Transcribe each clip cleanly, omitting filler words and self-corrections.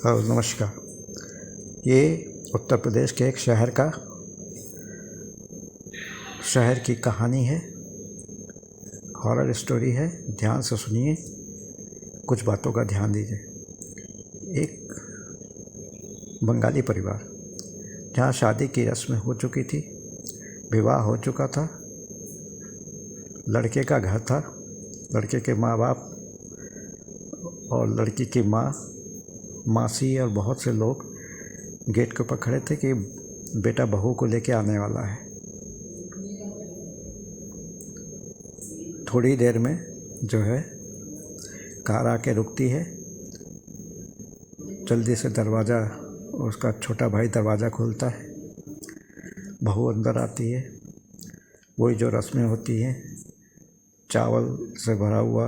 नमस्कार। ये उत्तर प्रदेश के एक शहर की कहानी है, हॉरर स्टोरी है। ध्यान से सुनिए, कुछ बातों का ध्यान दीजिए। एक बंगाली परिवार जहाँ शादी की रस्म हो चुकी थी, विवाह हो चुका था, लड़के का घर था, लड़के के माँ बाप और लड़की की माँ, मासी और बहुत से लोग गेट के ऊपर खड़े थे कि बेटा बहू को लेके आने वाला है। थोड़ी देर में जो है कार आके रुकती है। जल्दी से दरवाज़ा, उसका छोटा भाई दरवाज़ा खोलता है, बहू अंदर आती है। वही जो रस्में होती हैं, चावल से भरा हुआ,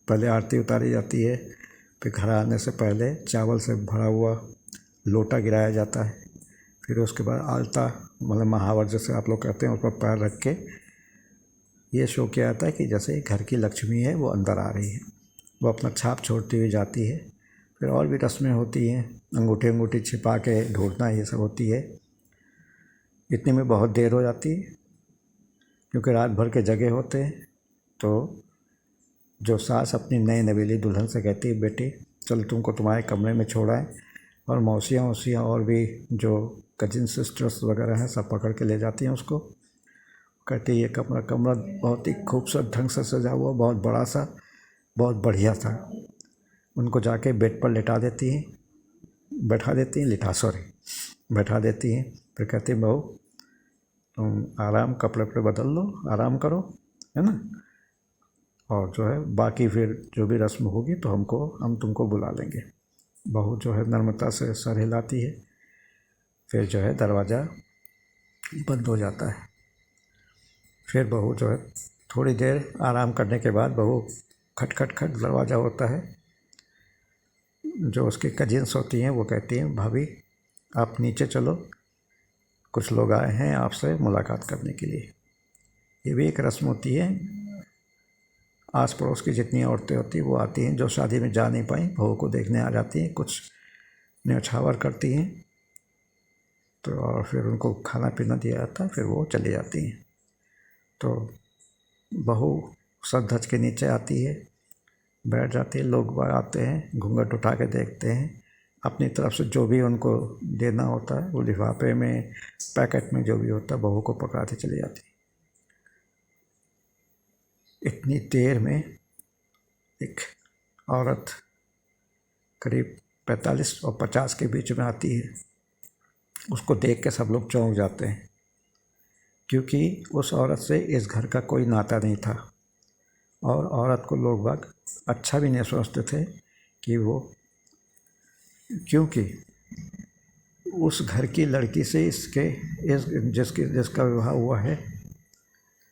पहले आरती उतारी जाती है, फिर घर आने से पहले चावल से भरा हुआ लोटा गिराया जाता है। फिर उसके बाद आलता, मतलब महावर जैसे आप लोग कहते हैं, उस पर पैर रख के ये शो किया जाता है कि जैसे घर की लक्ष्मी है वो अंदर आ रही है, वो अपना छाप छोड़ती हुई जाती है। फिर और भी रस्में होती हैं, अंगूठी छिपा के ढूंढना, ये सब होती है। इतने में बहुत देर हो जाती है, क्योंकि रात भर के जगह होते हैं। तो जो सास अपनी नई नवेली दुल्हन से कहती है, बेटी चल तुमको तुम्हारे कमरे में छोड़ाएं, और मौसियाँ और भी जो कजिन सिस्टर्स वगैरह हैं सब पकड़ के ले जाती हैं उसको। कहती है ये कमरा बहुत ही खूबसूरत ढंग से सजा हुआ, बहुत बड़ा सा, बहुत बढ़िया था। उनको जाके बेड पर बैठा देती हैं, बैठा देती हैं। फिर कहती हैं, बहू तुम आराम, कपड़े बदल लो, आराम करो, है ना, और जो है बाकी फिर जो भी रस्म होगी तो हम तुमको बुला लेंगे। बहू जो है नम्रता से सर हिलाती है। फिर जो है दरवाज़ा बंद हो जाता है। फिर बहू जो है थोड़ी देर आराम करने के बाद बहू खट दरवाज़ा होता है। जो उसकी कजिन्स होती हैं वो कहती हैं, भाभी आप नीचे चलो, कुछ लोग आए हैं आपसे मुलाकात करने के लिए। ये भी एक रस्म होती है। आस पड़ोस की जितनी औरतें होती हैं वो आती हैं, जो शादी में जा नहीं पाई बहू को देखने आ जाती हैं, कुछ न्यौछावर करती हैं, तो और फिर उनको खाना पीना दिया जाता है, फिर वो चली जाती हैं। तो बहू सर धज के नीचे आती है, बैठ जाती है। लोग बाहर आते हैं, घूंघट उठा के देखते हैं, अपनी तरफ से जो भी उनको देना होता है वो लिफाफे में, पैकेट में जो भी होता है बहू को पकड़ाते चली जाती है। इतनी देर में एक औरत करीब 45 और 50 के बीच में आती है। उसको देख के सब लोग चौंक जाते हैं, क्योंकि उस औरत से इस घर का कोई नाता नहीं था, और औरत को लोग बाग अच्छा भी नहीं सोचते थे कि वो, क्योंकि उस घर की लड़की से जिसका विवाह हुआ है,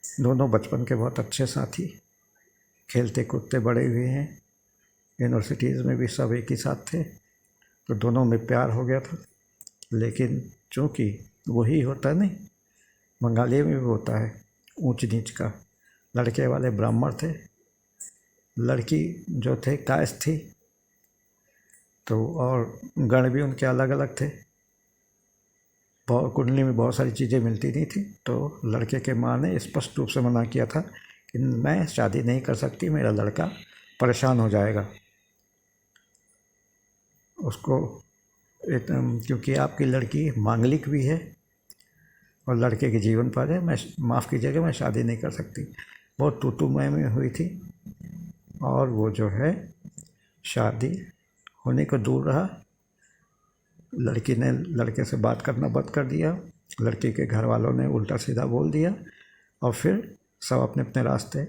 दोनों बचपन के बहुत अच्छे साथी, खेलते कूदते बड़े हुए हैं, यूनिवर्सिटीज़ में भी सब एक ही साथ थे, तो दोनों में प्यार हो गया था। लेकिन चूँकि वही होता नहीं, बंगाली में भी होता है ऊंच नीच का। लड़के वाले ब्राह्मण थे, लड़की जो थे कायस्थ थी, तो और गण भी उनके अलग अलग थे। बहुत कुंडली में बहुत सारी चीज़ें मिलती नहीं थी, तो लड़के के माँ ने स्पष्ट रूप से मना किया था कि मैं शादी नहीं कर सकती, मेरा लड़का परेशान हो जाएगा। उसको एकदम, क्योंकि आपकी लड़की मांगलिक भी है और लड़के के जीवन पर है, मैं माफ़ कीजिएगा, मैं शादी नहीं कर सकती। बहुत तू में हुई थी, और वो जो है शादी होने को दूर रहा। लड़की ने लड़के से बात करना बंद कर दिया, लड़की के घर वालों ने उल्टा सीधा बोल दिया, और फिर सब अपने अपने रास्ते।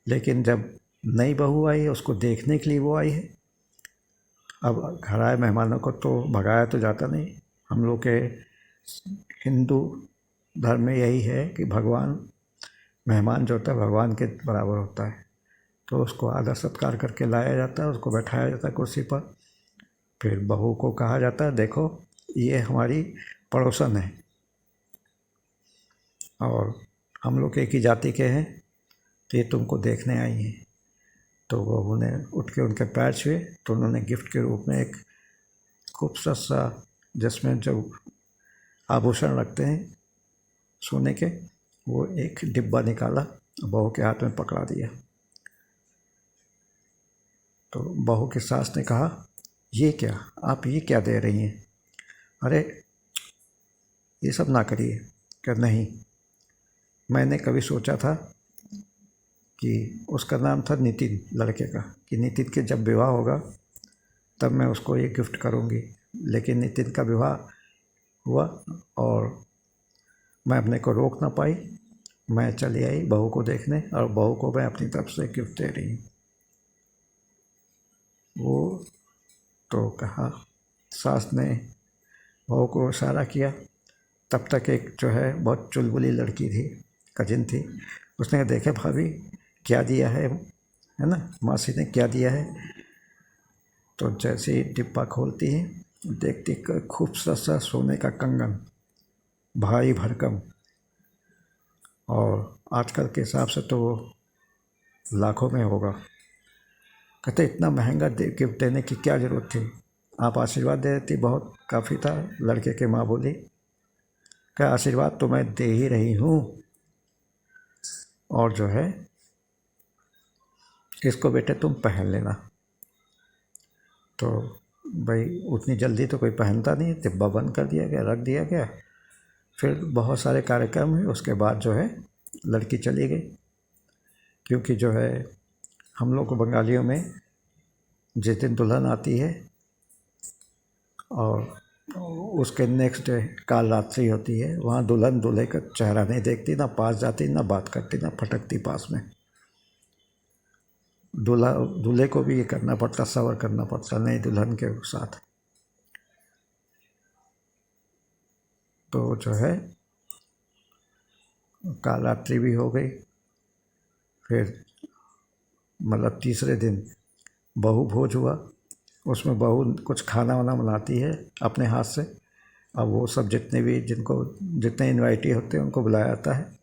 लेकिन जब नई बहू आई, उसको देखने के लिए वो आई है। अब घर आए मेहमानों को तो भगाया तो जाता नहीं। हम लोग के हिंदू धर्म में यही है कि भगवान, मेहमान जो होता है भगवान के बराबर होता है, तो उसको आदर सत्कार करके लाया जाता है, उसको बैठाया जाता है कुर्सी पर। फिर बहू को कहा जाता है, देखो ये हमारी पड़ोसन है और हम लोग एक ही जाति के हैं, तो ये तुमको देखने आई हैं। तो बहू ने उठ के उनके पैर छुए, तो उन्होंने गिफ्ट के रूप में एक खूबसूरत सा, जिसमें जो आभूषण रखते हैं सोने के, वो एक डिब्बा निकाला, बहू के हाथ में पकड़ा दिया। तो बहू की सास ने कहा, ये क्या, आप ये क्या दे रही हैं? अरे ये सब ना करिए। क्या नहीं, मैंने कभी सोचा था कि उसका नाम था नितिन, लड़के का, कि नितिन के जब विवाह होगा तब मैं उसको ये गिफ्ट करूँगी। लेकिन नितिन का विवाह हुआ और मैं अपने को रोक ना पाई, मैं चली आई बहू को देखने, और बहू को मैं अपनी तरफ से गिफ्ट दे रही हूँ। वो तो कहा, सास ने बहू को इशारा किया। तब तक एक जो है बहुत चुलबुली लड़की थी, कजिन थी, उसने कहा, देखे भाभी क्या दिया है ना, मासी ने क्या दिया है। तो जैसे ही डिब्बा खोलती है, देखती खूबसूरत सा सोने का कंगन, भारी भरकम, और आजकल के हिसाब से तो वो लाखों में होगा। कहते इतना महंगा गिफ्ट देने की क्या ज़रूरत थी, आप आशीर्वाद दे देती, बहुत काफ़ी था। लड़के की माँ बोली, क्या आशीर्वाद तो मैं दे ही रही हूँ, और जो है इसको बेटे तुम पहन लेना। तो भाई उतनी जल्दी तो कोई पहनता नहीं, डिब्बा बंद कर दिया गया, रख दिया गया। फिर बहुत सारे कार्यक्रम हुए, उसके बाद जो है लड़की चली गई। क्योंकि जो है हम लोग को बंगालियों में जिस दिन दुल्हन आती है और उसके नेक्स्ट डे काल रात्रि होती है, वहाँ दुल्हन दूल्हे का चेहरा नहीं देखती, ना पास जाती, ना बात करती, ना फटकती पास में। दूल्हे को भी ये करना पड़ता, सबर करना पड़ता नई दुल्हन के साथ। तो जो है काल रात्रि भी हो गई। फिर मतलब तीसरे दिन बहू भोज हुआ, उसमें बहू कुछ खाना वाना बनाती है अपने हाथ से। अब वो सब जितने इनवाइटी होते हैं उनको बुलाया जाता है,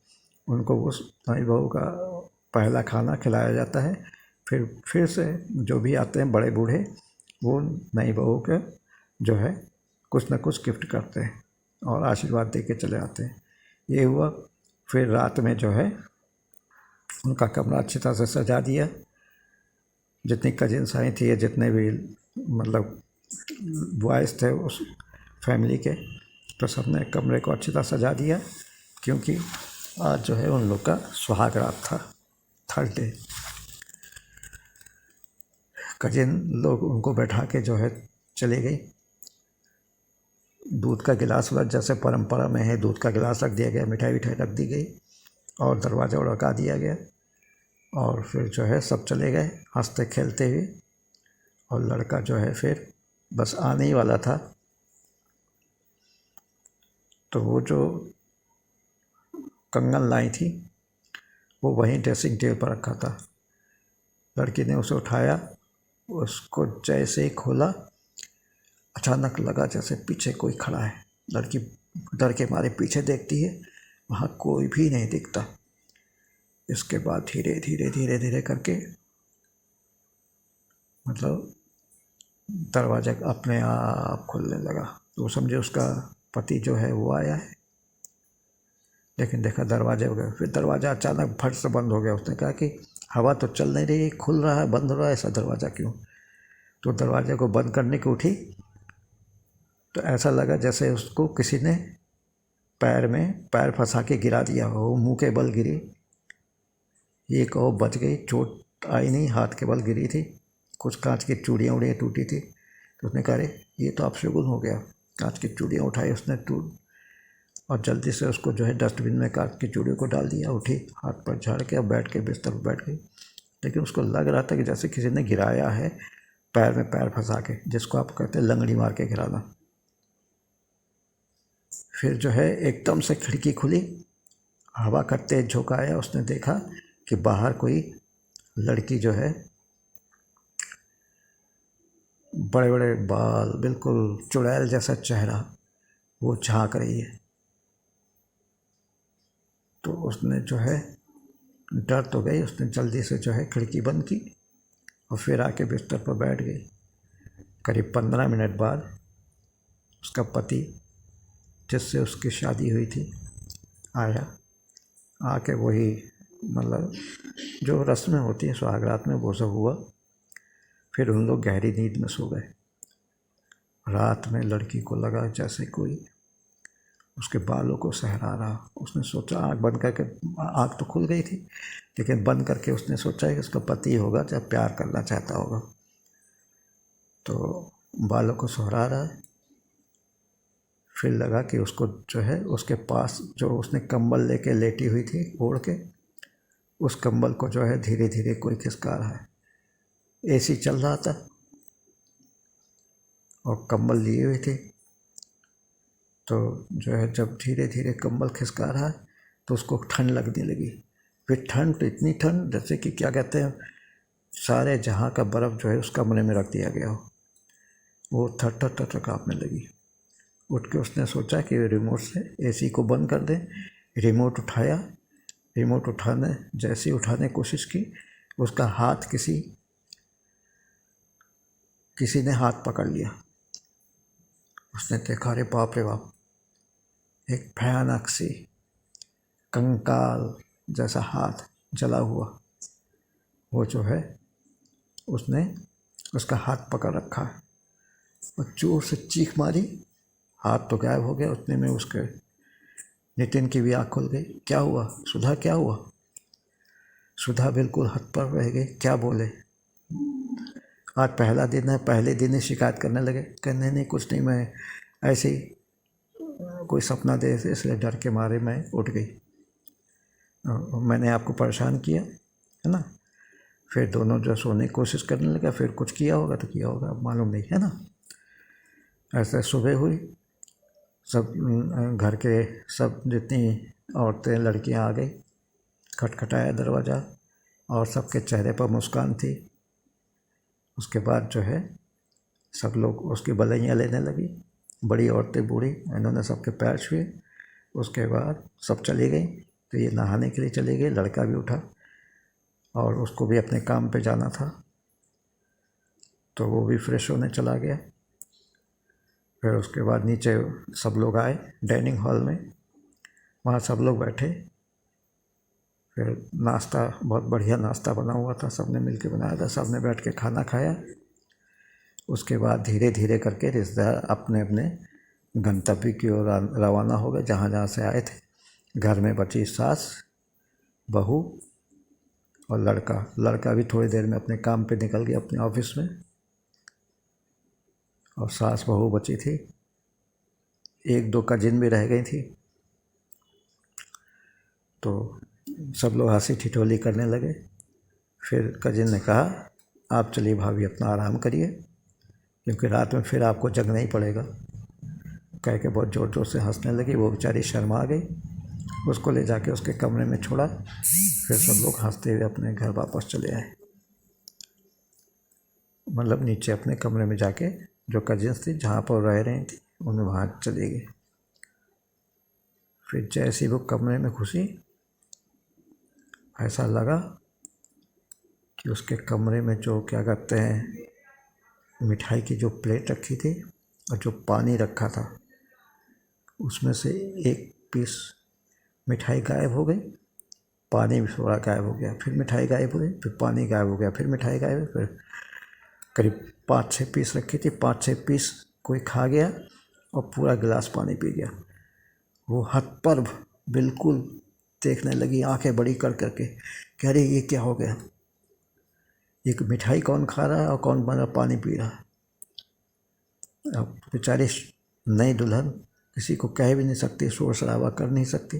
उनको उस नई बहू का पहला खाना खिलाया जाता है। फिर से जो भी आते हैं बड़े बूढ़े, वो नई बहू के जो है कुछ ना कुछ गिफ्ट करते हैं और आशीर्वाद दे के चले आते हैं। ये हुआ। फिर रात में जो है उनका कमरा अच्छी तरह से सजा दिया। जितनी कजिन्स आई थी या जितने भी मतलब बॉयज़ थे उस फैमिली के, तो सबने कमरे को अच्छी तरह सजा दिया, क्योंकि आज जो है उन लोग का सुहाग रात था, थर्ड डे। कजिन लोग उनको बैठा के जो है चले गई। दूध का गिलास, जैसे परंपरा में है, दूध का गिलास रख दिया गया, मिठाई विठाई रख दी गई और दरवाज़ा उड़का दिया गया। और फिर जो है सब चले गए हंसते खेलते हुए। और लड़का जो है फिर बस आने ही वाला था। तो वो जो कंगन लाई थी वो वहीं ड्रेसिंग टेबल पर रखा था। लड़की ने उसे उठाया, उसको जैसे ही खोला, अचानक लगा जैसे पीछे कोई खड़ा है। लड़की डर के मारे पीछे देखती है, वहाँ कोई भी नहीं दिखता। इसके बाद धीरे धीरे धीरे धीरे करके मतलब दरवाज़ा अपने आप खुलने लगा। तो समझे उसका पति जो है वो आया है। लेकिन देखा दरवाजे हो गए, फिर दरवाज़ा अचानक फट से बंद हो गया। उसने कहा कि हवा तो चल नहीं रही, खुल रहा है, बंद हो रहा है, ऐसा दरवाज़ा क्यों? तो दरवाजे को बंद करने की उठी तो ऐसा लगा जैसे उसको किसी ने पैर में पैर फंसा के गिरा दिया हो, मुंह के बल गिरी। ये कहो बच गई, चोट आई नहीं, हाथ के बल गिरी थी। कुछ कांच की चूड़ियाँ उड़ियाँ टूटी थी। तो उसने कहा, अरे ये तो अपशगुन हो गया। कांच की चूड़ियाँ उठाई उसने और जल्दी से उसको जो है डस्टबिन में कांच की चूड़ियों को डाल दिया। उठी, हाथ पर झाड़ के, अब बैठ के बिस्तर पर बैठ गई। लेकिन उसको लग रहा था कि जैसे किसी ने गिराया है पैर में पैर फंसा के, जिसको आप कहते हैं लंगड़ी मार के गिराना। फिर जो है एकदम से खिड़की खुली, हवा का तेज झोंका आया। उसने देखा कि बाहर कोई लड़की जो है, बड़े बड़े बाल, बिल्कुल चुड़ैल जैसा चेहरा, वो झांक रही है। तो उसने जो है डर तो गई, उसने जल्दी से जो है खिड़की बंद की और फिर आके बिस्तर पर बैठ गई। करीब 15 मिनट बाद उसका पति जिससे उसकी शादी हुई थी आया, आके वही मतलब जो रस्में होती हैं सुहागरात में वो सब हुआ। फिर उन लोग गहरी नींद में सो गए। रात में लड़की को लगा जैसे कोई उसके बालों को सहरा रहा। उसने सोचा, आँख बंद करके, आँख तो खुल गई थी लेकिन बंद करके उसने सोचा कि उसका पति होगा, चाहे प्यार करना चाहता होगा, तो बालों को सहरा रहा है। फिर लगा कि उसको जो है उसके पास जो उसने कंबल लेके लेटी हुई थी ओढ़ के, उस कंबल को जो है धीरे धीरे कोई खिसका रहा है। एसी चल रहा था और कंबल लिए हुए थे, तो जो है जब धीरे धीरे कंबल खिसका रहा है तो उसको ठंड लगने लगी। फिर ठंड तो इतनी ठंड जैसे कि क्या कहते हैं, सारे जहाँ का बर्फ़ जो है उस कमरे में रख दिया गया हो। वो थर थर थर काँपने लगी। उठ के उसने सोचा कि रिमोट से एसी को बंद कर दें। रिमोट उठाया, रिमोट जैसे ही उठाने की कोशिश की, उसका हाथ किसी ने हाथ पकड़ लिया। उसने देखा, अरे बाप रे बाप, एक भयानक सी कंकाल जैसा हाथ जला हुआ, वो जो है उसने उसका हाथ पकड़ रखा है और जोर से चीख मारी। हाथ तो गायब हो गया। उतने में उसके नितिन की भी आँख खुल गई। क्या हुआ सुधा, क्या हुआ? सुधा बिल्कुल हतप्रभ रह गई, क्या बोले। आज पहला दिन है, पहले दिन ही शिकायत करने लगे। कहने नहीं कुछ नहीं, मैं ऐसे ही कोई सपना दे इसलिए डर के मारे मैं उठ गई, मैंने आपको परेशान किया है ना। फिर दोनों जो सोने की कोशिश करने लगा। फिर कुछ किया होगा तो किया होगा, मालूम नहीं है ना। ऐसे सुबह हुई, सब घर के सब जितनी औरतें लड़कियां आ गई, खटखटाया दरवाज़ा और सबके चेहरे पर मुस्कान थी। उसके बाद जो है सब लोग उसकी बलैयाँ लेने लगी, बड़ी औरतें बूढ़ी, इन्होंने सबके पैर छुए। उसके बाद सब चली गई, तो ये नहाने के लिए चली गई। लड़का भी उठा और उसको भी अपने काम पे जाना था, तो वो भी फ्रेश होने चला गया। फिर उसके बाद नीचे सब लोग आए डाइनिंग हॉल में, वहाँ सब लोग बैठे। फिर नाश्ता, बहुत बढ़िया नाश्ता बना हुआ था, सबने मिलके बनाया था, सबने बैठ के खाना खाया। उसके बाद धीरे धीरे करके रिश्तेदार अपने अपने गंतव्य की ओर रवाना हो गए, जहाँ जहाँ से आए थे। घर में बची सास, बहू और लड़का भी थोड़ी देर में अपने काम पे निकल गया, अपने ऑफिस में। और सास बहू बची थी, एक दो कजिन भी रह गई थी। तो सब लोग हंसी ठिठोली करने लगे। फिर कजिन ने कहा, आप चलिए भाभी अपना आराम करिए, क्योंकि रात में फिर आपको जगना ही पड़ेगा। कह के बहुत ज़ोर ज़ोर से हंसने लगी। वो बेचारी शर्मा गई। उसको ले जाके उसके कमरे में छोड़ा। फिर सब लोग हंसते हुए अपने घर वापस चले आए, मतलब नीचे अपने कमरे में जाके, जो कजिन्स थी जहाँ पर रह रही थी उन्हें वहाँ चले गए। फिर जैसे ही वो कमरे में घुसी, ऐसा लगा कि उसके कमरे में जो क्या कहते हैं, मिठाई की जो प्लेट रखी थी और जो पानी रखा था, उसमें से एक पीस मिठाई गायब हो गई, पानी भी थोड़ा गायब हो गया, फिर मिठाई गायब हो गई, फिर पानी गायब हो गया, फिर मिठाई गायब, फिर करीब 5-6 पीस रखी थी, 5-6 पीस कोई खा गया और पूरा गिलास पानी पी गया। वो हतप्रभ बिल्कुल देखने लगी, आंखें बड़ी कर करके, कह रही ये क्या हो गया, ये मिठाई कौन खा रहा है और कौन बना पानी पी रहा है। अब बेचारी नई दुल्हन किसी को कह भी नहीं सकती, शोर शराबा कर नहीं सकती।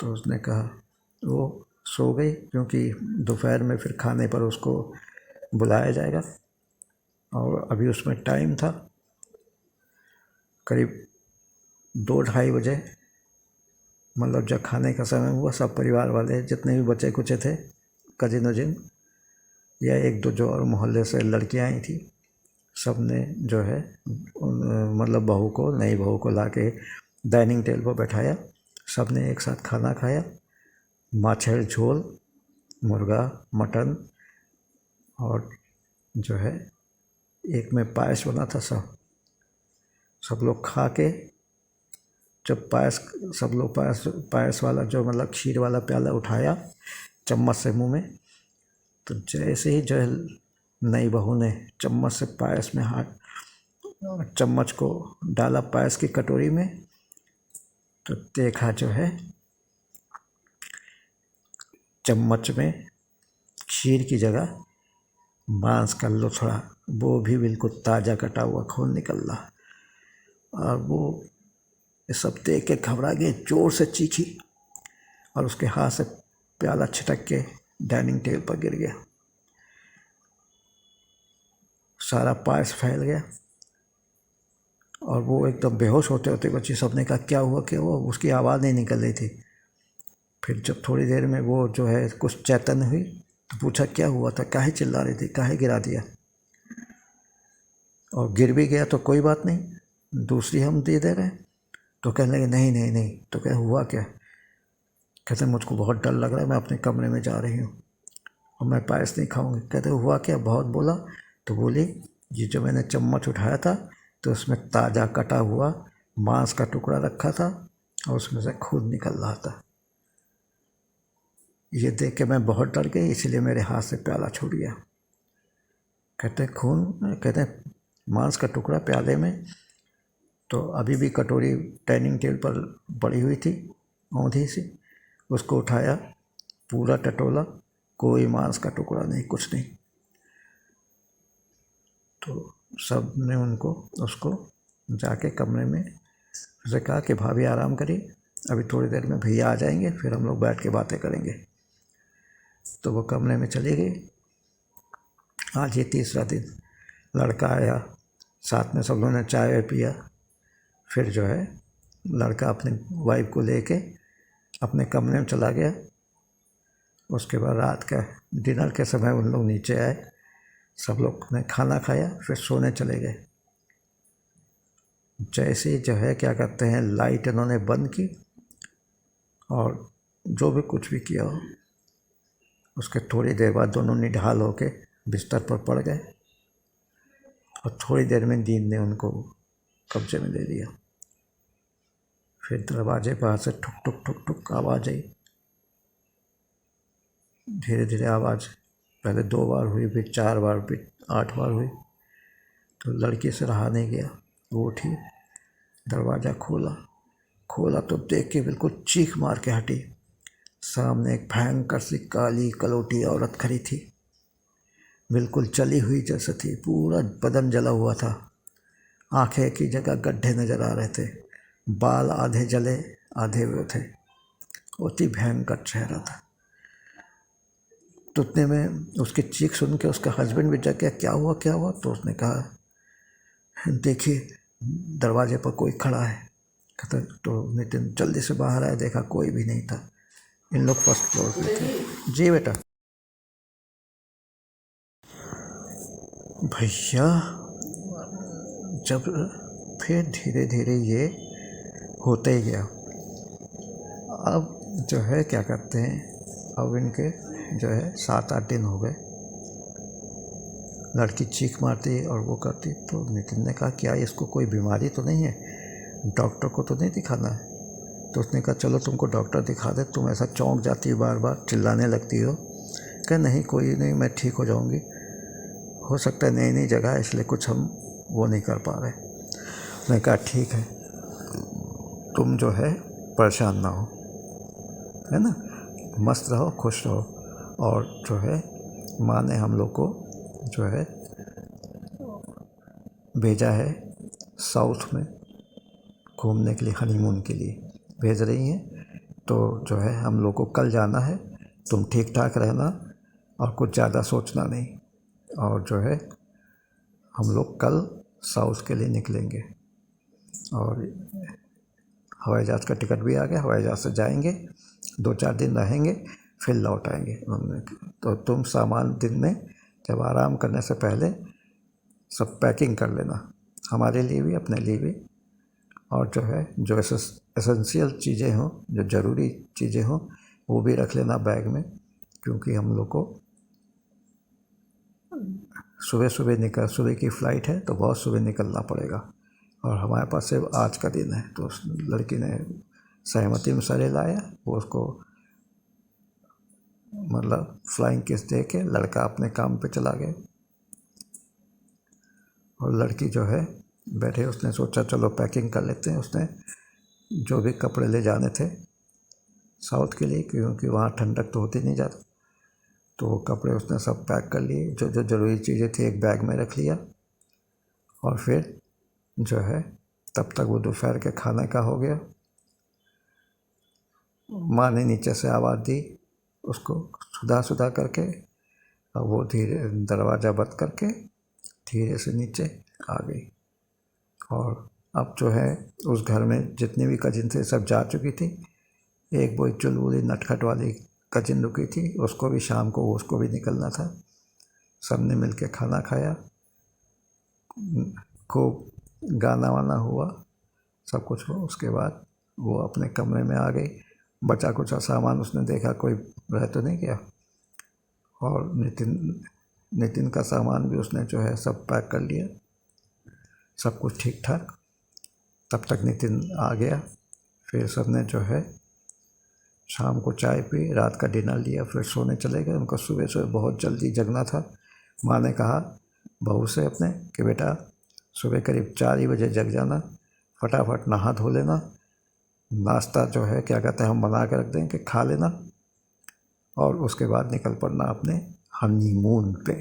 तो उसने कहा, वो सो गई, क्योंकि दोपहर में फिर खाने पर उसको बुलाया जाएगा और अभी उसमें टाइम था करीब 2-2:30 बजे। मतलब जब खाने का समय हुआ, सब परिवार वाले जितने भी बच्चे कुचे थे, कजिन वजिन या एक दो जो और मोहल्ले से लड़कियां आई थी, सब ने जो है मतलब बहू को, नई बहू को लाके डाइनिंग टेबल पर बैठाया। सब ने एक साथ खाना खाया, माछेर झोल, मुर्गा, मटन और जो है एक में पायस बना था सब। सब लोग खा के जब पायस, सब लोग पायस पायस वाला जो मतलब खीर वाला प्याला उठाया चम्मच से मुंह में, तो जैसे ही जो है नई बहू ने चम्मच से पायस में हाथ, चम्मच को डाला पायस की कटोरी में, तो देखा जो है चम्मच में खीर की जगह मांस का लुथड़ा, वो भी बिल्कुल ताज़ा कटा हुआ खून निकल रहा। और वो ये सब देख के घबरा गई, जोर से चीखी और उसके हाथ से प्याला छिटक के डाइनिंग टेबल पर गिर गया। सारा पायस फैल गया और वो एकदम बेहोश होते होते बच्ची, सबने कहा क्या हुआ क्या हुआ, उसकी आवाज़ नहीं निकल रही थी। फिर जब थोड़ी देर में वो जो है कुछ चैतन्य हुई तो पूछा क्या हुआ था, काहे चिल्ला रही थी, काहे गिरा दिया। और गिर भी गया तो कोई बात नहीं, दूसरी हम दे रहे हैं। तो कहने लगे नहीं नहीं नहीं। तो क्या हुआ क्या, कहते मुझको बहुत डर लग रहा है, मैं अपने कमरे में जा रही हूँ और मैं पायस नहीं खाऊंगी। कहते हुआ क्या, बहुत बोला। तो बोली ये जो मैंने चम्मच उठाया था तो उसमें ताज़ा कटा हुआ मांस का टुकड़ा रखा था और उसमें से खून निकल रहा था। ये देख के मैं बहुत डर गई, इसलिए मेरे हाथ से प्याला छूट गया। कहते खून, कहते मांस का टुकड़ा प्याले में, तो अभी भी कटोरी डाइनिंग टेबल पर पड़ी हुई थी औंधी सी, उसको उठाया, पूरा टटोला, कोई मांस का टुकड़ा नहीं, कुछ नहीं। तो सब ने उनको उसको जाके कमरे में उसे कहा कि भाभी आराम करिए, अभी थोड़ी देर में भैया आ जाएंगे, फिर हम लोग बैठ के बातें करेंगे। तो वो कमरे में चली गई। आज ये तीसरा दिन, लड़का आया, साथ में सब लोगों ने चाय पिया। फिर जो है लड़का अपनी वाइफ को लेके अपने कमरे में चला गया। उसके बाद रात का डिनर के समय उन लोग नीचे आए, सब लोग ने खाना खाया, फिर सोने चले गए। जैसे ही जो है क्या कहते हैं लाइट इन्होंने बंद की और जो भी कुछ भी किया हो, उसके थोड़ी देर बाद दोनों निढाल होके बिस्तर पर पड़ गए और थोड़ी देर में नींद ने उनको कब्जे में ले लिया। फिर दरवाजे पर से ठुक ठुक ठुक ठुक आवाज़ आई। धीरे धीरे आवाज़ पहले 2 बार हुई, फिर 4 बार, फिर 8 बार हुई। तो लड़की से रहा नहीं गया, वो उठी, दरवाज़ा खोला तो देख के बिल्कुल चीख मार के हटी। सामने एक भयंकर सी काली कलोटी औरत खड़ी थी, बिल्कुल जली हुई जैसे थी, पूरा बदन जला हुआ था, आंखें की जगह गड्ढे नजर आ रहे थे, बाल आधे जले आधे वो थे, अति भयंकर चेहरा था। तो उतने में उसकी चीख सुन के उसका हस्बैंड भी जग गया, क्या हुआ क्या हुआ। तो उसने कहा देखिए दरवाजे पर कोई खड़ा है। कहता तो नितिन जल्दी से बाहर आया, देखा कोई भी नहीं था। इन लोग फर्स्ट फ्लोर पे थे। जी बेटा। भैया जब फिर धीरे धीरे ये होते ही गया। अब जो है क्या कहते हैं, अब इनके जो है 7-8 दिन हो गए, लड़की चीख मारती और वो करती। तो नितिन ने कहा क्या इसको कोई बीमारी तो नहीं है, डॉक्टर को तो नहीं दिखाना है। तो उसने कहा चलो तुमको डॉक्टर दिखा दे, तुम ऐसा चौंक जाती हो, बार बार चिल्लाने लगती हो। कहा नहीं कोई नहीं, मैं ठीक हो जाऊंगी, हो सकता है नई नई जगह है इसलिए कुछ हम वो नहीं कर पा रहे। उसने कहा ठीक है, तुम जो है परेशान ना हो, है ना, मस्त रहो, खुश रहो। और जो है माँ ने हम लोग को जो है भेजा है साउथ में घूमने के लिए, हनीमून के लिए भेज रही हैं। तो जो है हम लोग को कल जाना है, तुम ठीक ठाक रहना और कुछ ज़्यादा सोचना नहीं। और जो है हम लोग कल साउथ के लिए निकलेंगे और हवाई जहाज़ का टिकट भी आ गया, हवाई जहाज़ से जाएंगे, 2-4 दिन रहेंगे, फिर लौट आएंगे। तो तुम सामान दिन में जब आराम करने से पहले सब पैकिंग कर लेना, हमारे लिए भी अपने लिए भी। और जो है जो एसेंशियल चीज़ें हों, जो ज़रूरी चीज़ें हों, वो भी रख लेना बैग में, क्योंकि हम लोग को सुबह की फ़्लाइट है तो बहुत सुबह निकलना पड़ेगा। और हमारे पास सिर्फ आज का दिन है। तो उस लड़की ने सहमति में सरे लाया, वो उसको मतलब फ्लाइंग किस दे के लड़का अपने काम पे चला गया। और लड़की जो है बैठे, उसने सोचा चलो पैकिंग कर लेते हैं। उसने जो भी कपड़े ले जाने थे साउथ के लिए, क्योंकि वहाँ ठंडक तो होती नहीं ज़्यादा, तो वो कपड़े उसने सब पैक कर लिए। जो जो ज़रूरी चीज़ें थी एक बैग में रख लिया। और फिर जो है तब तक वो दोपहर के खाने का हो गया। माँ ने नीचे से आवाज़ दी उसको सुधा सुधा करके, और वो धीरे दरवाज़ा बंद करके धीरे से नीचे आ गई। और अब जो है उस घर में जितनी भी कजिन थे सब जा चुकी थी। एक वो चुलबुली नटखट वाली कजिन रुकी थी, उसको भी शाम को उसको भी निकलना था। सबने मिलके खाना खाया, खूब गाना वाना हुआ, सब कुछ हुआ। उसके बाद वो अपने कमरे में आ गई। बचा कुचा सामान उसने देखा कोई रह तो नहीं गया, और नितिन का सामान भी उसने जो है सब पैक कर लिया, सब कुछ ठीक ठाक। तब तक नितिन आ गया। फिर सबने जो है शाम को चाय पी, रात का डिनर लिया, फिर सोने चले गए। उनको सुबह सुबह बहुत जल्दी जगना था। माँ ने कहा बहू से अपने कि बेटा सुबह करीब 4 ही बजे जग जाना, फटाफट नहा धो लेना, नाश्ता जो है क्या कहते हैं हम बना के रख देंगे, खा लेना, और उसके बाद निकल पड़ना अपने हनीमून पे।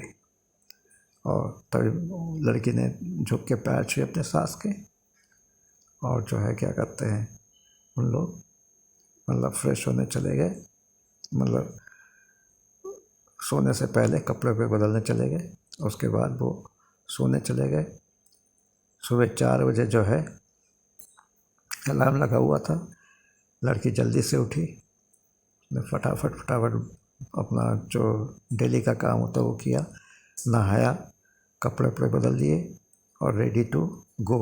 और तभी लड़की ने झुक के पैर छुए अपने सास के, और जो है क्या कहते हैं उन लोग मतलब फ्रेश होने चले गए। मतलब सोने से पहले कपड़े पे बदलने चले गए। उसके बाद वो सोने चले गए। सुबह 4 बजे जो है अलार्म लगा हुआ था। लड़की जल्दी से उठी, फटाफट अपना जो डेली का काम होता वो किया, नहाया, कपड़े वपड़े बदल दिए और रेडी टू गो।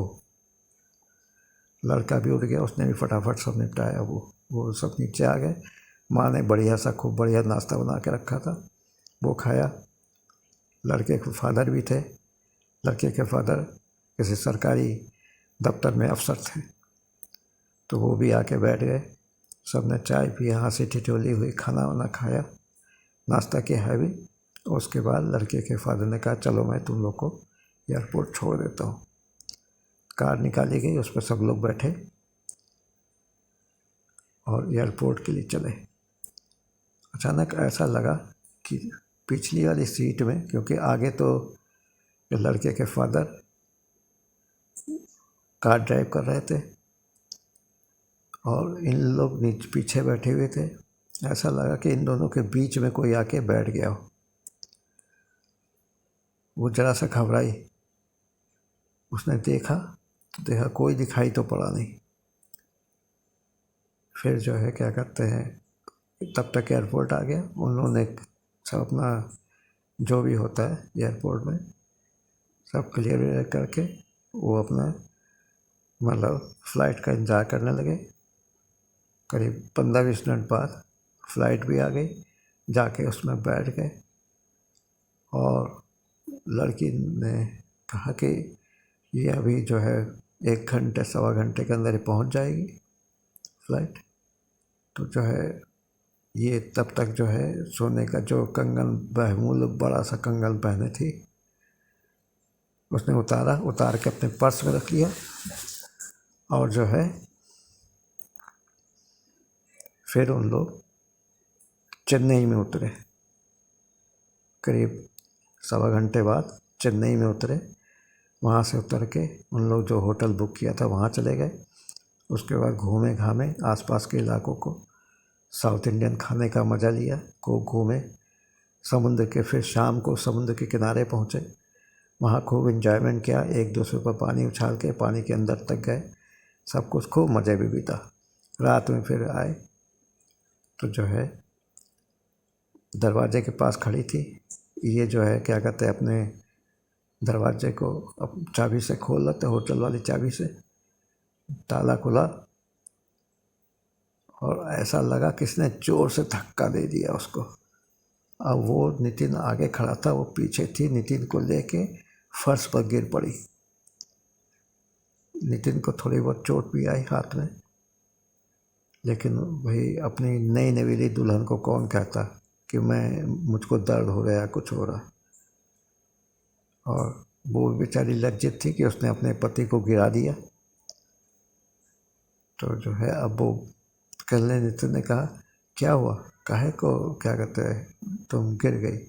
लड़का भी उठ गया, उसने भी फटाफट सब निपटाया। वो सब नीचे आ गए। माँ ने बढ़िया सा खूब बढ़िया नाश्ता बना के रखा था, वो खाया। लड़के के फादर भी थे। लड़के के फादर किसी सरकारी दफ्तर में अफसर थे, तो वो भी आके बैठ गए। सबने चाय पिया, हंसी ठिठोली हुई, खाना वाना खाया, नाश्ता किया है भी। उसके बाद लड़के के फादर ने कहा चलो मैं तुम लोग को एयरपोर्ट छोड़ देता हूँ। कार निकाली गई, उस पर सब लोग बैठे और एयरपोर्ट के लिए चले। अचानक ऐसा लगा कि पिछली वाली सीट में, क्योंकि आगे तो लड़के के फादर कार ड्राइव कर रहे थे और इन लोग नीचे पीछे बैठे हुए थे, ऐसा लगा कि इन दोनों के बीच में कोई आके बैठ गया हो। वो जरा सा घबराई, उसने देखा तो देखा कोई दिखाई तो पड़ा नहीं। फिर जो है क्या कहते हैं तब तक एयरपोर्ट आ गया। उन्होंने सब अपना जो भी होता है एयरपोर्ट में सब क्लियर करके वो अपना मतलब फ़्लाइट का इंतज़ार करने लगे। करीब 15-20 मिनट बाद फ़्लाइट भी आ गई, जाके उसमें बैठ गए। और लड़की ने कहा कि ये अभी जो है 1 घंटे 1.25 घंटे के अंदर ही पहुंच जाएगी फ़्लाइट। तो जो है ये तब तक जो है सोने का जो कंगन बहमूल बड़ा सा कंगन पहने थी उसने उतार के अपने पर्स में रख लिया। और जो है फिर उन लोग चेन्नई में उतरे। करीब 1.25 घंटे बाद चेन्नई में उतरे। वहाँ से उतर के उन लोग जो होटल बुक किया था वहाँ चले गए। उसके बाद घूमे घामे आसपास के इलाकों को, साउथ इंडियन खाने का मज़ा लिया, खूब घूमे समुद्र के। फिर शाम को समुद्र के किनारे पहुँचे, वहाँ खूब इन्जॉयमेंट किया। 1-2 पर पानी उछाल के पानी के अंदर तक गए, सब कुछ खूब मज़े भी बीता। रात में फिर आए तो जो है दरवाजे के पास खड़ी थी। ये जो है क्या कहते हैं अपने दरवाजे को अब चाबी से खोल लेते, होटल वाली चाबी से ताला खुला और ऐसा लगा किसने जोर से धक्का दे दिया उसको। अब वो नितिन आगे खड़ा था, वो पीछे थी, नितिन को लेके फर्श पर गिर पड़ी। नितिन को थोड़ी बहुत चोट भी आई हाथ में, लेकिन भाई अपनी नई नवेली दुल्हन को कौन कहता कि मुझको दर्द हो रहा है, कुछ हो रहा। और वो बेचारी लज्जित थी कि उसने अपने पति को गिरा दिया। तो जो है अब वो कल ने नितिन ने कहा क्या हुआ, काहे को क्या कहते हैं तुम गिर गई।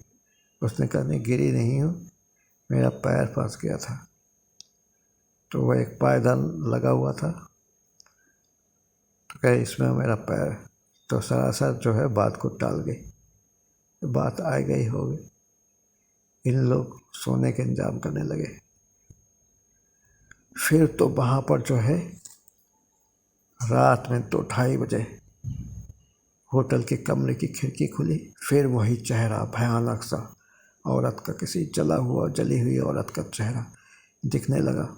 उसने कहा नहीं गिरी नहीं हूँ, मेरा पैर फंस गया था। तो वह एक पायदान लगा हुआ था, तो कहे इसमें मेरा पैर। तो सरासर जो है बात को टाल गई, बात आ गई हो गई। इन लोग सोने के इंतजाम करने लगे। फिर तो वहाँ पर जो है रात में 2-2:30 बजे होटल के कमरे की खिड़की खुली, फिर वही चेहरा भयानक सा औरत का, किसी जली हुई औरत का चेहरा दिखने लगा।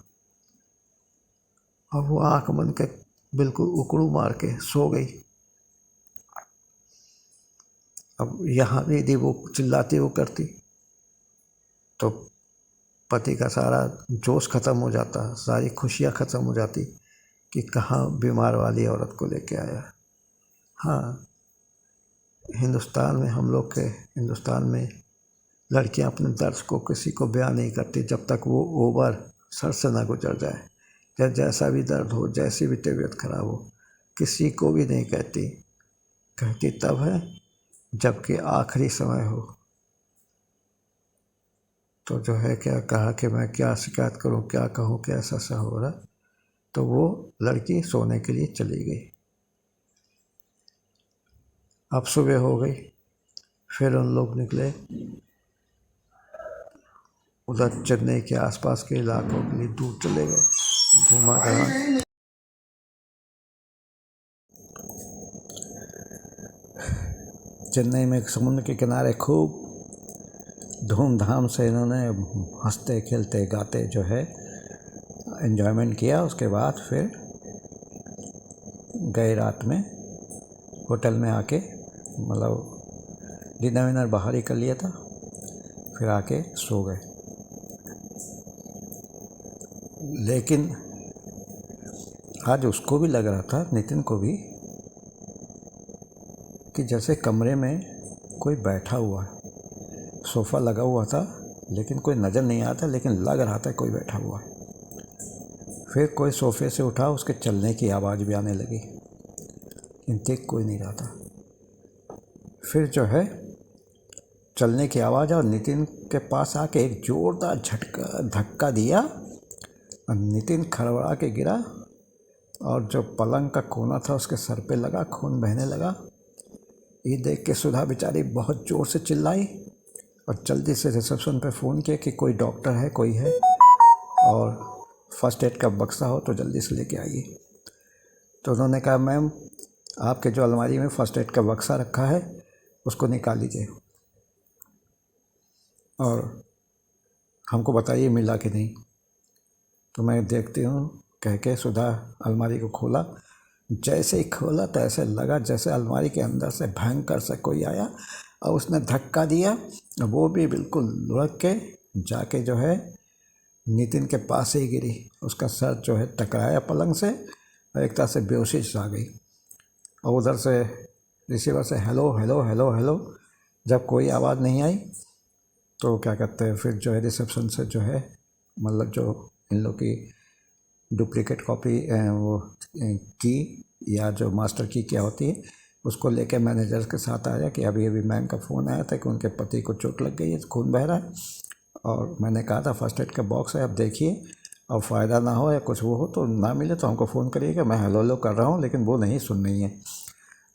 और वो आंख बंद के बिल्कुल उकड़ू मार के सो गई। अब यहाँ भी यदि वो चिल्लाती वो करती तो पति का सारा जोश ख़त्म हो जाता, सारी खुशियाँ ख़त्म हो जाती कि कहाँ बीमार वाली औरत को लेके आया। हाँ, हिंदुस्तान में हम लोग के हिंदुस्तान में लड़कियां अपने दर्द को किसी को बयान नहीं करती जब तक वो ओवर सर से ना गुजर जाए। या जैसा भी दर्द हो, जैसी भी तबीयत खराब हो, किसी को भी नहीं कहती। कहती तब है जबकि आखिरी समय हो। तो जो है क्या कहा कि मैं क्या शिकायत करूं, क्या कहूं, क्या ऐसा हो रहा। तो वो लड़की सोने के लिए चली गई। अब सुबह हो गई, फिर उन लोग निकले उधर चेन्नई के आसपास के इलाकों के लिए दूर चले गए, घूमा करा। चेन्नई में समुद्र के किनारे खूब धूमधाम से इन्होंने हंसते खेलते गाते जो है एंजॉयमेंट किया। उसके बाद फिर गए रात में होटल में आके, मतलब डिनर विनर बाहर ही कर लिया था, फिर आके सो गए। लेकिन आज उसको भी लग रहा था, नितिन को भी, कि जैसे कमरे में कोई बैठा हुआ है। सोफ़ा लगा हुआ था लेकिन कोई नज़र नहीं आता, लेकिन लग रहा था कोई बैठा हुआ है। फिर कोई सोफ़े से उठा, उसके चलने की आवाज़ भी आने लगी, लेकिन देख कोई नहीं रहा था। फिर जो है चलने की आवाज़ और नितिन के पास आके एक ज़ोरदार धक्का दिया और नितिन खड़बड़ा के गिरा और जो पलंग का कोना था उसके सर पे लगा, खून बहने लगा। ये देख के सुधा बेचारी बहुत ज़ोर से चिल्लाई और जल्दी से रिसेप्शन पे फ़ोन किया कि कोई डॉक्टर है, कोई है, और फर्स्ट एड का बक्सा हो तो जल्दी से लेके आइए। तो उन्होंने कहा मैम आपके जो अलमारी में फर्स्ट एड का बक्सा रखा है उसको निकाल लीजिए और हमको बताइए मिला कि नहीं। तो मैं देखती हूँ कह के सुधा अलमारी को खोला। जैसे ही खोला तो ऐसे लगा जैसे अलमारी के अंदर से भयंकर से कोई आया और उसने धक्का दिया। वो भी बिल्कुल लुढ़क के जाके जो है नितिन के पास ही गिरी। उसका सर जो है टकराया पलंग से और एक तरह से बेहोशी आ गई। और उधर से रिसीवर से हेलो हेलो हेलो हेलो, जब कोई आवाज़ नहीं आई तो क्या कहते हैं, फिर जो है रिसेप्शन से जो है, मतलब जो इन लोग की डुप्लीकेट कॉपी वो की या जो मास्टर की क्या होती है उसको लेके मैनेजर के साथ आया कि अभी अभी मैम का फ़ोन आया था कि उनके पति को चोट लग गई है, खून बह रहा है, और मैंने कहा था फर्स्ट एड का बॉक्स है, अब देखिए, अब फ़ायदा ना हो या कुछ वो हो तो ना मिले तो हमको फ़ोन करिएगा। मैं हेलो हेलो कर रहा हूँ लेकिन वो नहीं सुन रही है।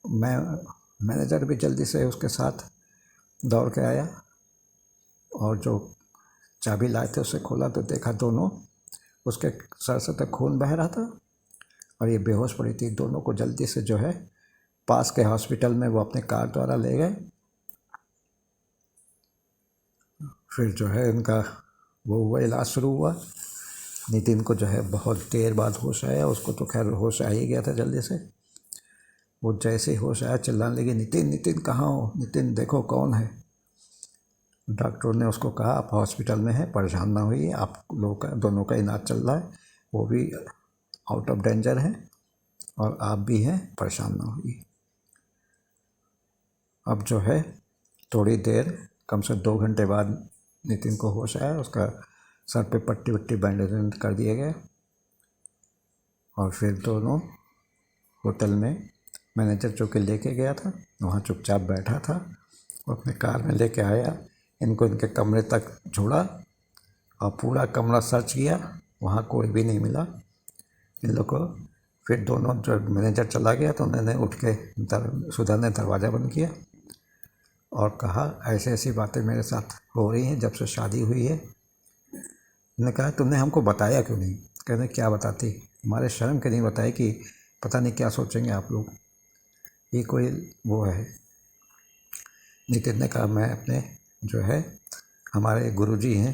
मैनेजर भी जल्दी से उसके साथ दौड़ के आया और जो चाबी लाए थे उसे खोला तो देखा दोनों, उसके सर से तक खून बह रहा था और ये बेहोश पड़ी थी। दोनों को जल्दी से जो है पास के हॉस्पिटल में वो अपने कार द्वारा ले गए। फिर जो है उनका वो हुआ, इलाज शुरू हुआ। नितिन को जो है बहुत देर बाद होश आया, उसको तो खैर होश आ ही गया था जल्दी से। वो जैसे ही होश आया चिल्लाने लगी नितिन नितिन कहाँ हो, नितिन देखो कौन है। डॉक्टरों ने उसको कहा आप हॉस्पिटल में हैं, परेशान ना होइए, आप लोगों का दोनों का इलाज चल रहा है। वो भी आउट ऑफ डेंजर हैं और आप भी हैं, परेशान ना होइए। अब जो है थोड़ी देर, कम से 2 घंटे बाद नितिन को होश आया। उसका सर पे पट्टी वट्टी बैंडेज कर दिए गए और फिर दोनों होटल में, मैनेजर जो कि लेके गया था वहाँ चुपचाप बैठा था, वो अपने कार में लेके आया, इनको इनके कमरे तक छोड़ा और पूरा कमरा सर्च किया, वहाँ कोई भी नहीं मिला इन लोग को। फिर दोनों, जो मैनेजर चला गया तो उन्होंने उठ के सुधा ने दरवाज़ा बंद किया और कहा ऐसे ऐसी बातें मेरे साथ हो रही हैं जब से शादी हुई है। मैंने कहा तुमने हमको बताया क्यों नहीं? कहने क्या बताती, हमारे शर्म के नहीं बताए कि पता नहीं क्या सोचेंगे आप लोग, ये कोई वो है। नितिन ने कहा मैं अपने जो है हमारे गुरुजी हैं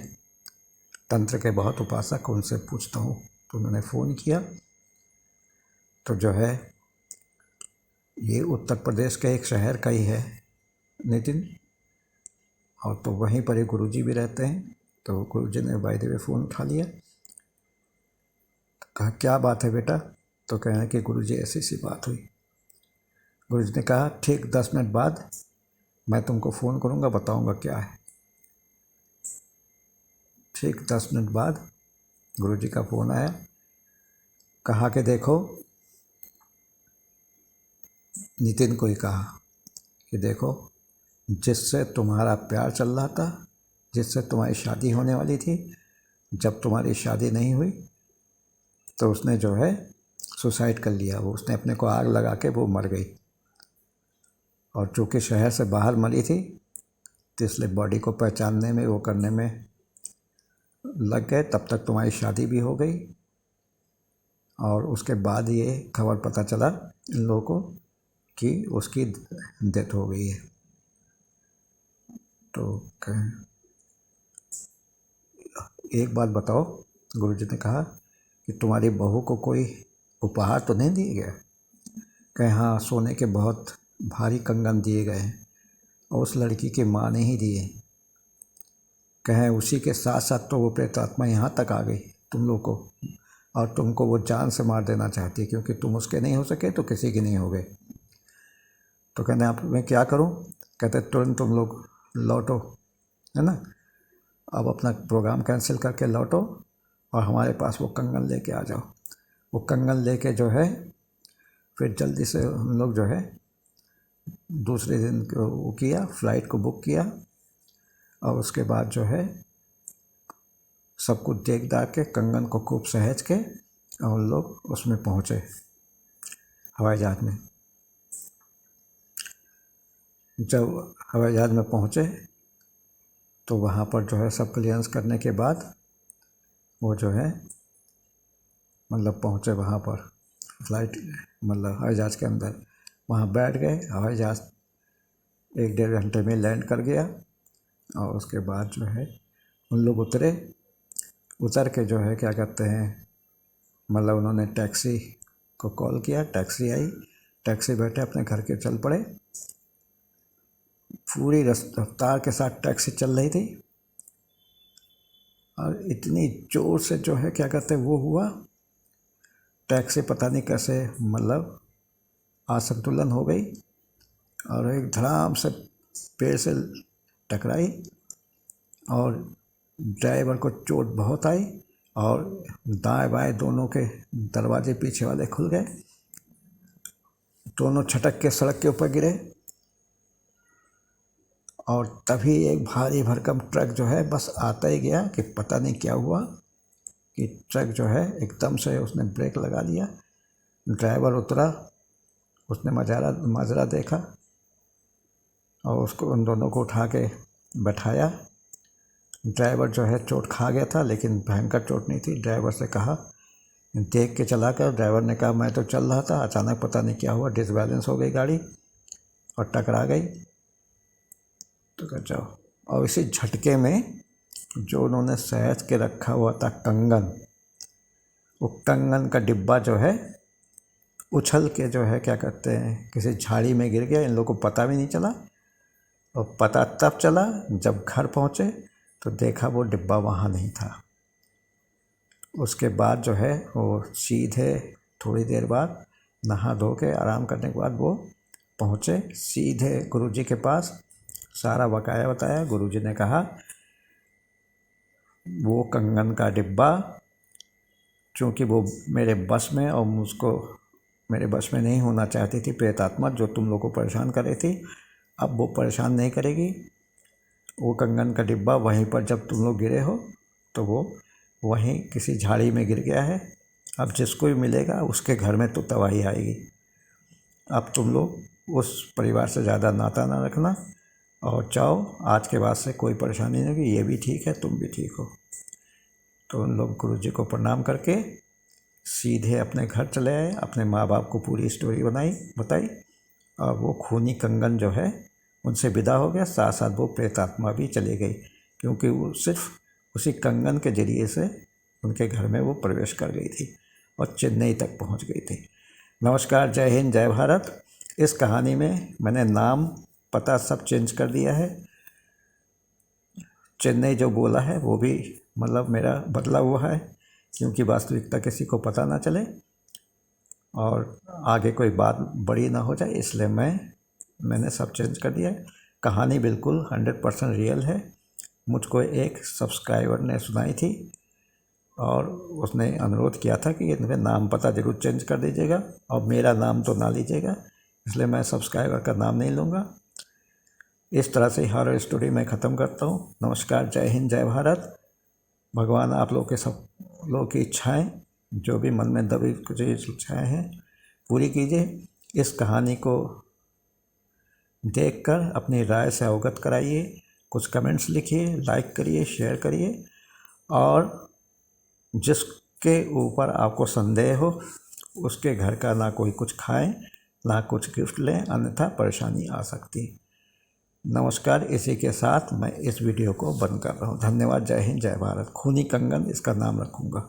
तंत्र के बहुत उपासक, उनसे पूछता हूँ। तो मैंने फ़ोन किया तो जो है ये उत्तर प्रदेश के एक शहर का ही है नितिन, और तो वहीं पर ही गुरुजी भी रहते हैं। तो गुरुजी ने बाय द वे फ़ोन उठा लिया। कहा क्या बात है बेटा? तो कह रहे हैं कि गुरुजी ऐसी सी बात हुई। गुरुजी ने कहा ठीक 10 मिनट बाद मैं तुमको फ़ोन करूँगा, बताऊँगा क्या है। ठीक 10 मिनट बाद गुरुजी का फ़ोन आया। कहा कि देखो, नितिन को ही कहा कि देखो, जिससे तुम्हारा प्यार चल रहा था, जिससे तुम्हारी शादी होने वाली थी, जब तुम्हारी शादी नहीं हुई तो उसने जो है सुसाइड कर लिया। वो उसने अपने को आग लगा के वो मर गई, और चूँकि शहर से बाहर मरी थी तो इसलिए बॉडी को पहचानने में, वो करने में लग गए। तब तक तुम्हारी शादी भी हो गई, और उसके बाद ये खबर पता चला इन लोगों को कि उसकी डेथ हो गई है। तो एक बात बताओ, गुरुजी ने कहा कि तुम्हारी बहू को कोई उपहार तो नहीं दिए गए? कहे हाँ, सोने के बहुत भारी कंगन दिए गए हैं, और उस लड़की की माँ ने ही दिए। कहें उसी के साथ साथ तो वो प्रेतात्मा यहाँ तक आ गई तुम लोग को, और तुमको वो जान से मार देना चाहती है, क्योंकि तुम उसके नहीं हो सके तो किसी के नहीं हो गए। तो कहने आप मैं क्या करूं? कहते तुरंत तुम लोग लौटो, है ना, अब अपना प्रोग्राम कैंसिल करके लौटो और हमारे पास वो कंगन लेके आ जाओ। वो कंगन लेके जो है फिर जल्दी से हम लोग जो है दूसरे दिन को वो किया, फ़्लाइट को बुक किया, और उसके बाद जो है सब कुछ देख दाख के कंगन को खूब सहेज के और हम लोग उसमें पहुँचे, हवाई जहाज़ में। जब हवाई जहाज़ में पहुँचे तो वहाँ पर जो है सब क्लियरेंस करने के बाद वो जो है मतलब पहुँचे वहाँ पर, फ़्लाइट मतलब हवाई जहाज़ के अंदर, वहाँ बैठ गए। हवाई जहाज़ 1-1.5 घंटे में लैंड कर गया, और उसके बाद जो है उन लोग उतर के जो है क्या कहते हैं, मतलब उन्होंने टैक्सी को कॉल किया, टैक्सी आई, टैक्सी बैठे अपने घर के चल पड़े। पूरी रफ्तार के साथ टैक्सी चल रही थी, और इतनी ज़ोर से जो है क्या कहते हैं वो हुआ, टैक्सी पता नहीं कैसे मतलब असंतुलन हो गई और एक धड़ाम से पेड़ से टकराई, और ड्राइवर को चोट बहुत आई, और दाएं बाएं दोनों के दरवाजे पीछे वाले खुल गए, दोनों छटक के सड़क के ऊपर गिरे। और तभी एक भारी भरकम ट्रक जो है बस आता ही गया कि पता नहीं क्या हुआ कि ट्रक जो है एकदम से उसने ब्रेक लगा दिया। ड्राइवर उतरा, उसने माजरा देखा और उसको, उन दोनों को उठा के बैठाया। ड्राइवर जो है चोट खा गया था, लेकिन भयंकर चोट नहीं थी। ड्राइवर से कहा, देख के चला कर। ड्राइवर ने कहा मैं तो चल रहा था, अचानक पता नहीं क्या हुआ, डिसबैलेंस हो गई गाड़ी और टकरा गई। तो कह जाओ, और इसी झटके में जो उन्होंने सहेज के रखा हुआ था कंगन, वो कंगन का डिब्बा जो है उछल के जो है क्या कहते हैं किसी झाड़ी में गिर गया। इन लोगों को पता भी नहीं चला, और पता तब चला जब घर पहुँचे तो देखा वो डिब्बा वहाँ नहीं था। उसके बाद जो है वो सीधे थोड़ी देर बाद नहा धो के आराम करने के बाद वो पहुँचे सीधे गुरुजी के पास। सारा बकाया बताया। गुरुजी ने कहा वो कंगन का डिब्बा, चूँकि वो मेरे बस में और मुझको मेरे बस में नहीं होना चाहती थी प्रेतात्मा जो तुम लोग को परेशान कर रही थी, अब वो परेशान नहीं करेगी। वो कंगन का डिब्बा वहीं पर जब तुम लोग गिरे हो तो वो वहीं किसी झाड़ी में गिर गया है। अब जिसको भी मिलेगा उसके घर में तो तबाही आएगी। अब तुम लोग उस परिवार से ज़्यादा नाता ना रखना और चाहो आज के बाद से कोई परेशानी नहीं होगी। ये भी ठीक है, तुम भी ठीक हो। तो उन लोग गुरुजी को प्रणाम करके सीधे अपने घर चले आए। अपने माँ बाप को पूरी स्टोरी बताई और वो खूनी कंगन जो है उनसे विदा हो गया। साथ साथ वो प्रेतात्मा भी चली गई, क्योंकि वो सिर्फ उसी कंगन के जरिए से उनके घर में वो प्रवेश कर गई थी और चेन्नई तक पहुंच गई थी। नमस्कार, जय हिंद, जय भारत। इस कहानी में मैंने नाम पता सब चेंज कर दिया है। चेन्नई जो बोला है वो भी मतलब मेरा बदला हुआ है, क्योंकि वास्तविकता किसी को पता ना चले और आगे कोई बात बड़ी ना हो जाए, इसलिए मैंने सब चेंज कर दिया है। कहानी बिल्कुल 100% रियल है। मुझको एक सब्सक्राइबर ने सुनाई थी और उसने अनुरोध किया था कि इनका नाम पता ज़रूर चेंज कर दीजिएगा और मेरा नाम तो ना लीजिएगा, इसलिए मैं सब्सक्राइबर का नाम नहीं लूँगा। इस तरह से हॉरर स्टोरी मैं ख़त्म करता हूँ। नमस्कार, जय हिंद, जय भारत। भगवान आप लोग के सब लोगों की इच्छाएं, जो भी मन में दबी कुछ इच्छाएं हैं, पूरी कीजिए। इस कहानी को देखकर अपनी राय से अवगत कराइए, कुछ कमेंट्स लिखिए, लाइक करिए, शेयर करिए और जिसके ऊपर आपको संदेह हो उसके घर का ना कोई कुछ खाएं ना कुछ गिफ्ट लें, अन्यथा परेशानी आ सकती है। नमस्कार, इसी के साथ मैं इस वीडियो को बंद कर रहा हूँ। धन्यवाद, जय हिंद, जय भारत। खूनी कंगन इसका नाम रखूँगा।